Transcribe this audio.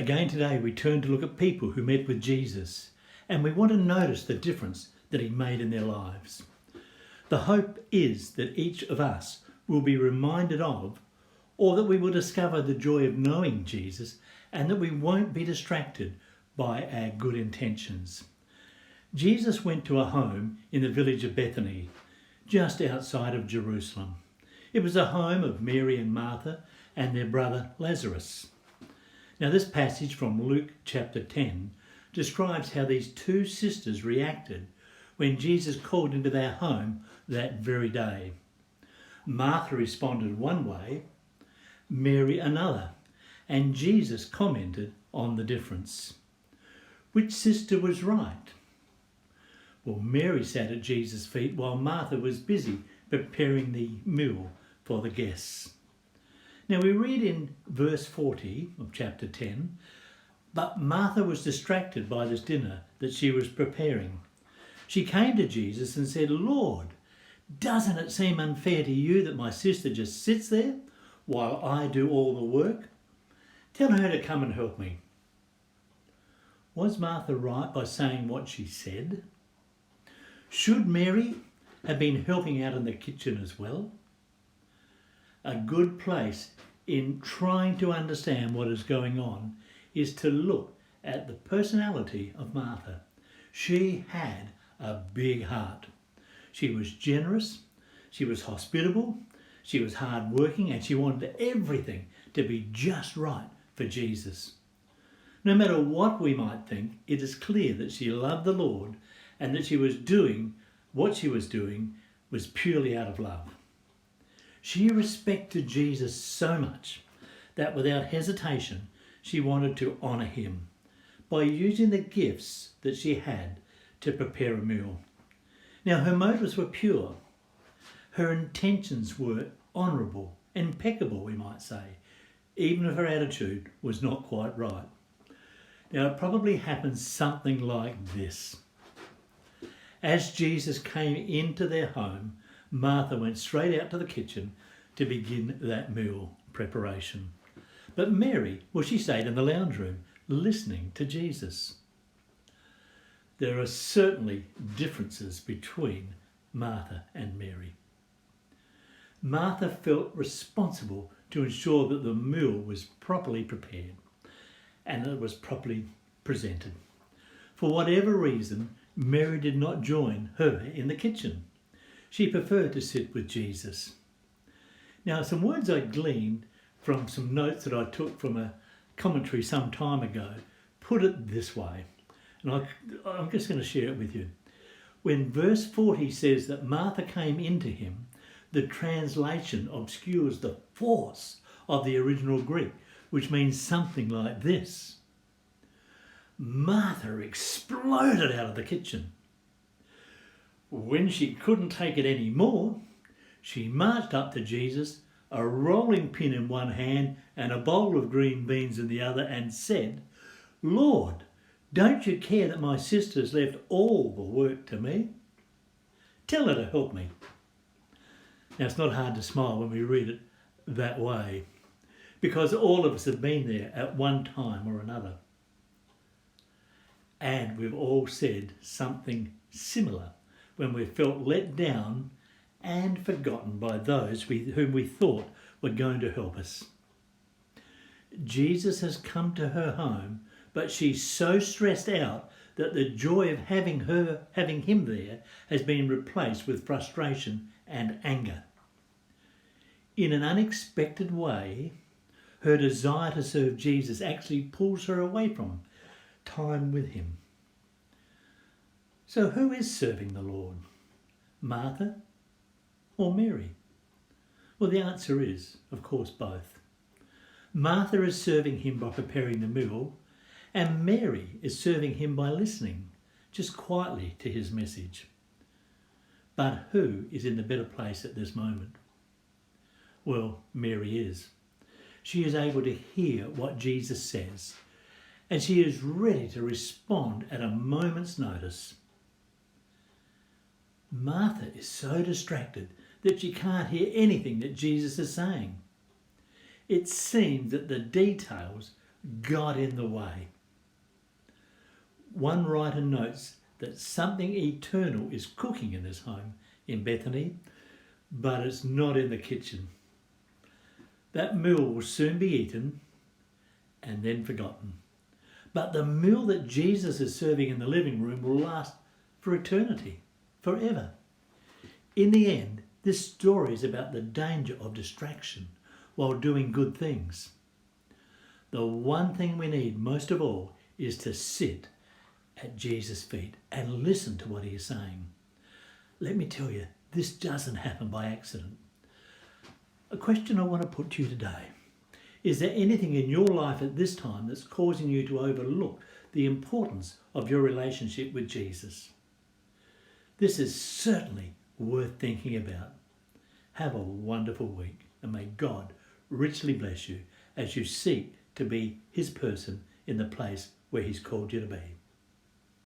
Again today we turn to look at people who met with Jesus, and we want to notice the difference that he made in their lives. The hope is that each of us will be reminded of, or that we will discover the joy of knowing Jesus, and that we won't be distracted by our good intentions. Jesus went to a home in the village of Bethany, just outside of Jerusalem. It was a home of Mary and Martha and their brother Lazarus. Now this passage from Luke chapter 10 describes how these two sisters reacted when Jesus called into their home that very day. Martha responded one way, Mary another, and Jesus commented on the difference. Which sister was right? Well, Mary sat at Jesus' feet while Martha was busy preparing the meal for the guests. Now we read in verse 40 of chapter 10, but Martha was distracted by this dinner that she was preparing. She came to Jesus and said, Lord, doesn't it seem unfair to you that my sister just sits there while I do all the work? Tell her to come and help me. Was Martha right by saying what she said? Should Mary have been helping out in the kitchen as well? A good place in trying to understand what is going on is to look at the personality of Martha. She had a big heart. She was generous, she was hospitable, she was hardworking, and she wanted everything to be just right for Jesus. No matter what we might think, it is clear that she loved the Lord and that she was doing what she was doing was purely out of love. She respected Jesus so much that without hesitation she wanted to honour him by using the gifts that she had to prepare a meal. Now her motives were pure. Her intentions were honourable, impeccable we might say, even if her attitude was not quite right. Now it probably happened something like this. As Jesus came into their home, Martha went straight out to the kitchen to begin that meal preparation. But Mary, well, she stayed in the lounge room listening to Jesus. There are certainly differences between Martha and Mary. Martha felt responsible to ensure that the meal was properly prepared and that it was properly presented. For whatever reason, Mary did not join her in the kitchen. She preferred to sit with Jesus. Now, some words I gleaned from some notes that I took from a commentary some time ago put it this way, and I'm just going to share it with you. When verse 40 says that Martha came into him, the translation obscures the force of the original Greek, which means something like this. Martha exploded out of the kitchen. When she couldn't take it any more, she marched up to Jesus, a rolling pin in one hand and a bowl of green beans in the other, and said, Lord, don't you care that my sister's left all the work to me? Tell her to help me. Now, it's not hard to smile when we read it that way, because all of us have been there at one time or another. And we've all said something similar when we felt let down and forgotten by those whom we thought were going to help us. Jesus has come to her home, but she's so stressed out that the joy of having him there has been replaced with frustration and anger. In an unexpected way, her desire to serve Jesus actually pulls her away from time with him. So who is serving the Lord? Martha or Mary? Well, the answer is, of course, both. Martha is serving him by preparing the meal, and Mary is serving him by listening, just quietly, to his message. But who is in the better place at this moment? Well, Mary is. She is able to hear what Jesus says, and she is ready to respond at a moment's notice. Martha is so distracted that she can't hear anything that Jesus is saying. It seems that the details got in the way. One writer notes that something eternal is cooking in this home in Bethany, but it's not in the kitchen. That meal will soon be eaten and then forgotten. But the meal that Jesus is serving in the living room will last for eternity, forever. In the end, this story is about the danger of distraction while doing good things. The one thing we need most of all is to sit at Jesus' feet and listen to what he is saying. Let me tell you, this doesn't happen by accident. A question I want to put to you today. Is there anything in your life at this time that's causing you to overlook the importance of your relationship with Jesus? This is certainly worth thinking about. Have a wonderful week, and may God richly bless you as you seek to be his person in the place where he's called you to be.